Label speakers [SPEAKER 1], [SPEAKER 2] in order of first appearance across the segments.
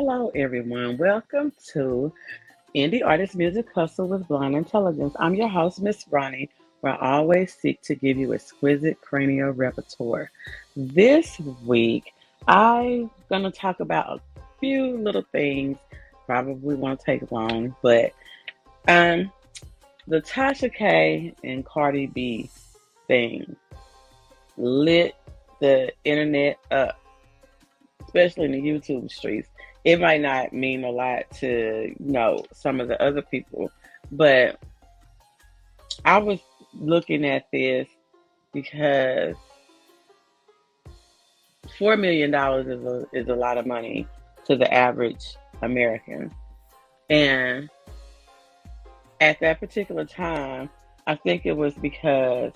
[SPEAKER 1] Hello, everyone. Welcome to Indie Artist Music Hustle with Blind Intelligence. I'm your host, Miss Ronnie, where I always seek to give you exquisite cranial repertoire. This week, I'm going to talk about a few little things. Probably won't take long, but um, the Tasha K and Cardi B thing lit the internet up, especially in the YouTube streets. It might not mean a lot to, some of the other people, but I was looking at this because $4 million is a lot of money to the average American. And at that particular time, I think it was because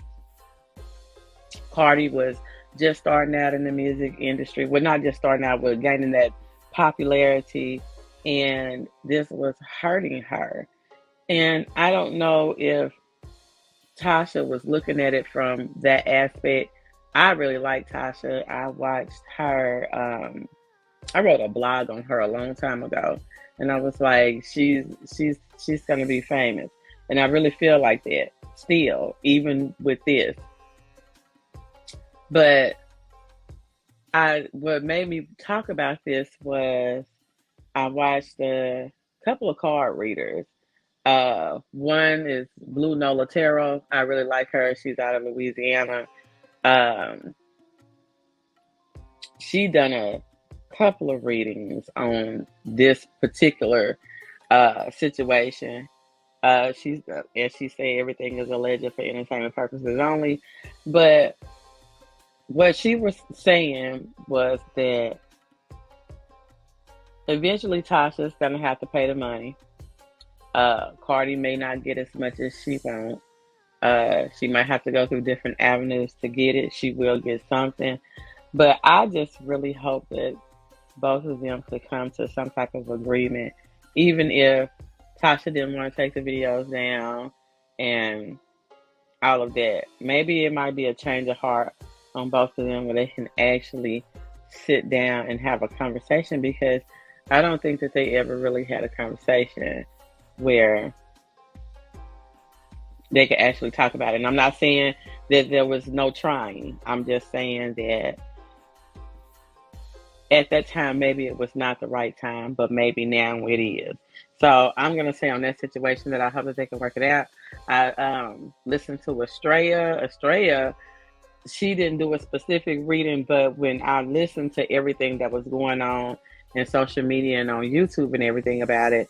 [SPEAKER 1] Cardi was just starting out in the music industry. Well, not just starting out, but gaining that popularity, and this was hurting her. And I don't know if Tasha was looking at it from that aspect. I really like Tasha. I watched her. I wrote a blog on her a long time ago, and I was like, she's gonna be famous, and I really feel like that still, even with this. But what made me talk about this was I watched a couple of card readers. One is Blue Nolatero. I really like her. She's out of Louisiana. Um, she done a couple of readings on this particular situation. She's as she said, everything is alleged for entertainment purposes only. But what she was saying was that eventually Tasha's gonna have to pay the money. Cardi may not get as much as she wants. She might have to go through different avenues to get it. She will get something. But I just really hope that both of them could come to some type of agreement, even if Tasha didn't want to take the videos down and all of that. Maybe it might be a change of heart on both of them where they can actually sit down and have a conversation, because I don't think that they ever really had a conversation where they could actually talk about it. And I'm not saying that there was no trying. I'm just saying that at that time, maybe it was not the right time, but maybe now it is. So I'm going to say on that situation that I hope that they can work it out. I listened to Estrella. Estrella, she didn't do a specific reading, but when I listened to everything that was going on in social media and on YouTube and everything about it,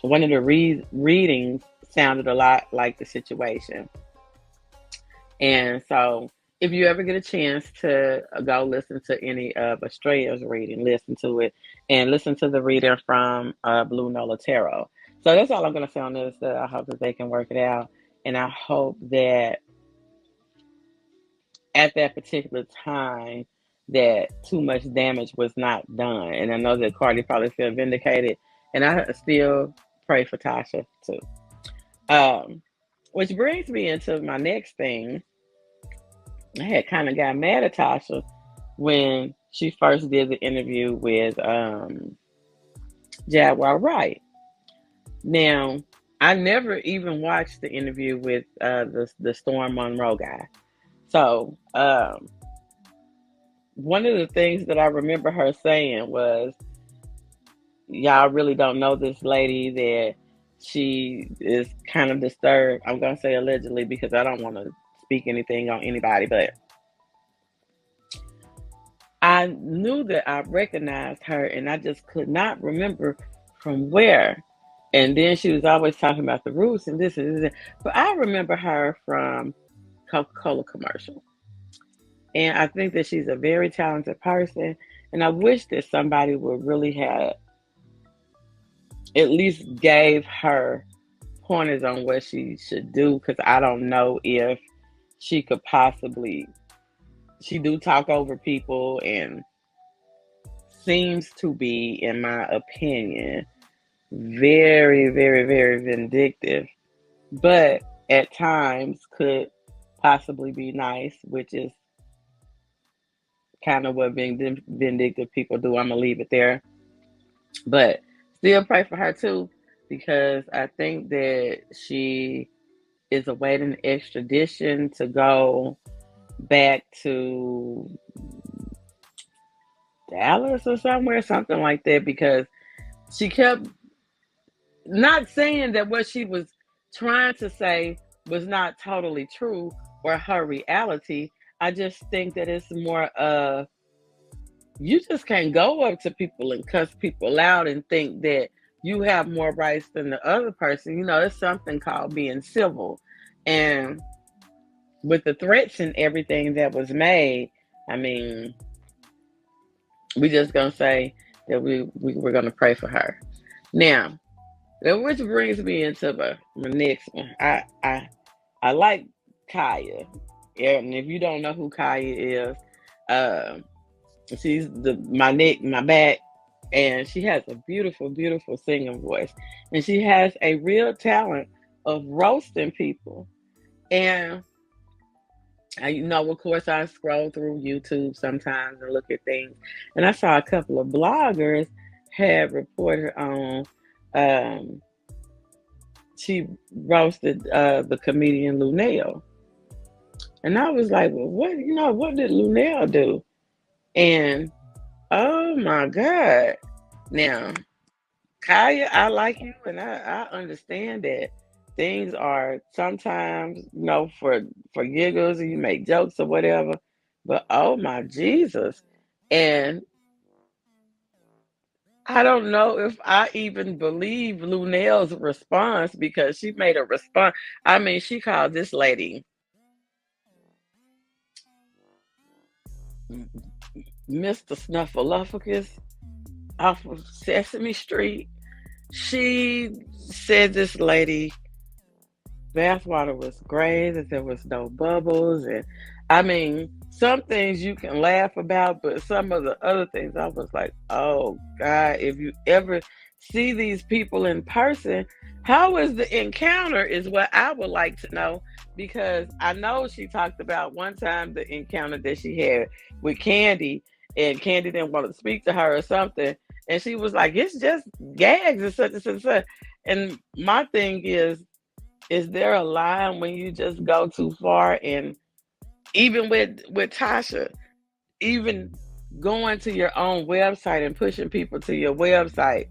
[SPEAKER 1] one of the readings sounded a lot like the situation. And so if you ever get a chance to go listen to any of Estrella's reading, listen to it and listen to the reading from Blue Nolatero. So that's all I'm going to say on this. I hope that they can work it out. And I hope that at that particular time that too much damage was not done. And I know that Cardi probably feel vindicated. And I still pray for Tasha too. Which brings me into my next thing. I had kind of got mad at Tasha when she first did the interview with Jaguar Wright. Now, I never even watched the interview with the Storm Monroe guy. So, one of the things that I remember her saying was, y'all really don't know this lady, that she is kind of disturbed. I'm going to say allegedly because I don't want to speak anything on anybody, but I knew that I recognized her and I just could not remember from where. And then she was always talking about the roots and this and this. But I remember her from Coca-Cola commercial. And I think that she's a very talented person. And I wish that somebody would really have at least gave her pointers on what she should do, because I don't know if she could possibly. She do talk over people and seems to be, in my opinion, very, very, very vindictive, but at times could possibly be nice, which is kind of what vindictive people do. I'm gonna leave it there, but still pray for her too, because I think that she is awaiting extradition to go back to Dallas or somewhere, something like that, because she kept not saying that what she was trying to say was not totally true or her reality. I just think that it's more you just can't go up to people and cuss people out and think that you have more rights than the other person. You know, it's something called being civil. And with the threats and everything that was made, I mean, we just gonna say that we're gonna pray for her. Now, which brings me into my next one. I like Khia. Yeah, and if you don't know who Khia is, she's my back, and she has a beautiful, beautiful singing voice, and she has a real talent of roasting people. And of course, I scroll through YouTube sometimes and look at things, and I saw a couple of bloggers had reported on. Um, she roasted the comedian Lunell, and I was like, "Well, what did Lunell do?" And oh my God! Now, Kaya, I like you, and I understand that things are sometimes, for giggles, and you make jokes or whatever. But oh my Jesus! And I don't know if I even believe Lunell's response, because she made a response. I mean, she called this lady Mr. Snuffleupagus off of Sesame Street. She said this lady bathwater was gray, that there was no bubbles, and I mean, some things you can laugh about, but some of the other things I was like, oh God, if you ever see these people in person, how is the encounter is what I would like to know, because I know she talked about one time the encounter that she had with Candy, and Candy didn't want to speak to her or something, and she was like, it's just gags and such and such and such. And my thing is there a line when you just go too far? And even with Tasha, even going to your own website and pushing people to your website,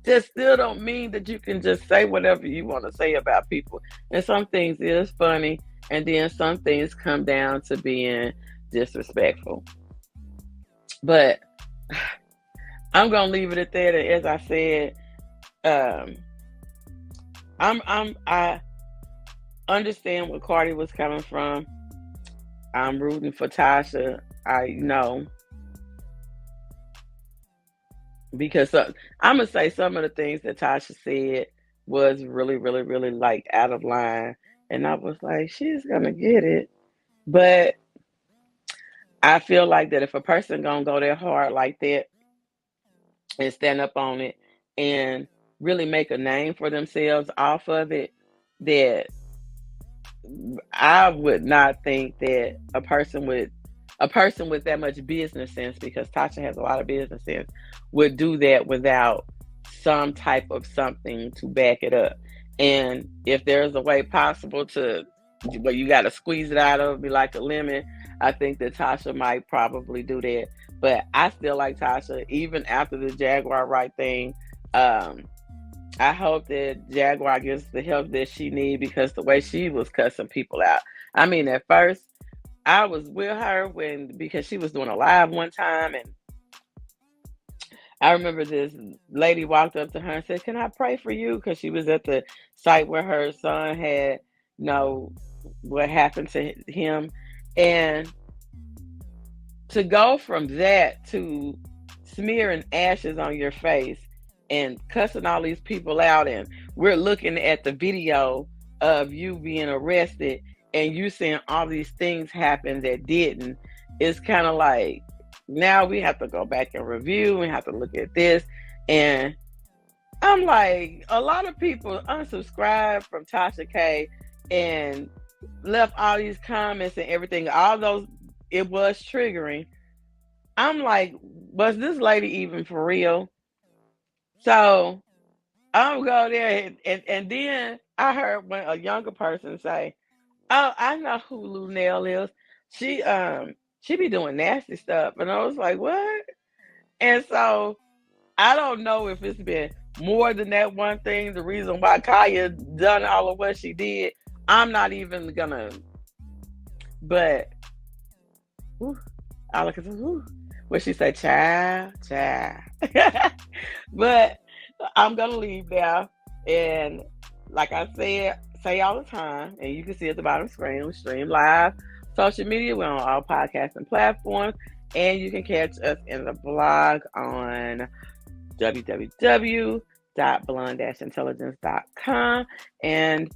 [SPEAKER 1] just still don't mean that you can just say whatever you want to say about people. And some things is funny, and then some things come down to being disrespectful. But I'm gonna leave it at that. And as I said, um, I understand where Cardi was coming from. I'm rooting for Tasha. I know, because I'm gonna say some of the things that Tasha said was really, really, really like out of line, and I was like, she's gonna get it. But I feel like that if a person gonna go that hard like that and stand up on it and really make a name for themselves off of it, that I would not think that a person with that much business sense, because Tasha has a lot of business sense, would do that without some type of something to back it up. And if there's a way possible to, well, you got to squeeze it out of it, be like a lemon, I think that Tasha might probably do that. But I still like Tasha, even after the Jaguar Wright thing. I hope that Jaguar gets the help that she needs, because the way she was cussing people out. I mean, at first, I was with her because she was doing a live one time, and I remember this lady walked up to her and said, "Can I pray for you?" Because she was at the site where her son had, what happened to him. And to go from that to smearing ashes on your face and cussing all these people out, and we're looking at the video of you being arrested and you seeing all these things happen that didn't, it's kind of like, now we have to go back and review and have to look at this. And I'm like, a lot of people unsubscribed from Tasha K and left all these comments and everything, all those, it was triggering. I'm like, was this lady even for real? So I'm go there and then I heard when a younger person say, "Oh, I know who Lunell is. She be doing nasty stuff," and I was like, "What?" And so I don't know if it's been more than that one thing. The reason why Khia done all of what she did, I'm not even gonna. But whew, all I can say, whew, what she say, child, child. But I'm gonna leave there, and like I said, say all the time, and you can see at the bottom screen, we stream live, social media. We're on all podcasting platforms, and you can catch us in the blog on www.blonde-intelligence.com. And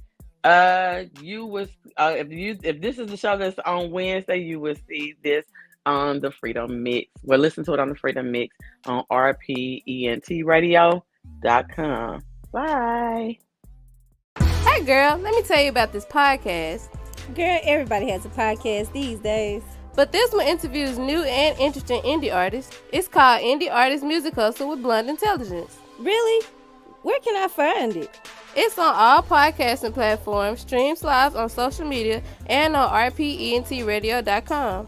[SPEAKER 1] you was if this is the show that's on Wednesday, you will see this on the Freedom Mix. Well, listen to it on the Freedom Mix on rpentradio.com. Bye.
[SPEAKER 2] Hey girl, let me tell you about this podcast.
[SPEAKER 3] Girl, everybody has a podcast these days.
[SPEAKER 2] But this one interviews new and interesting indie artists. It's called Indie Artist Music Hustle with Blonde Intelligence.
[SPEAKER 3] Really? Where can I find it?
[SPEAKER 2] It's on all podcasting platforms, streams live on social media, and on rpentradio.com.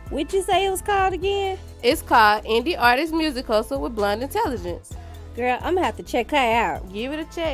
[SPEAKER 3] What'd you say it was called again?
[SPEAKER 2] It's called Indie Artist Music Hustle with Blonde Intelligence.
[SPEAKER 3] Girl, I'm gonna have to check her out.
[SPEAKER 2] Give it a check.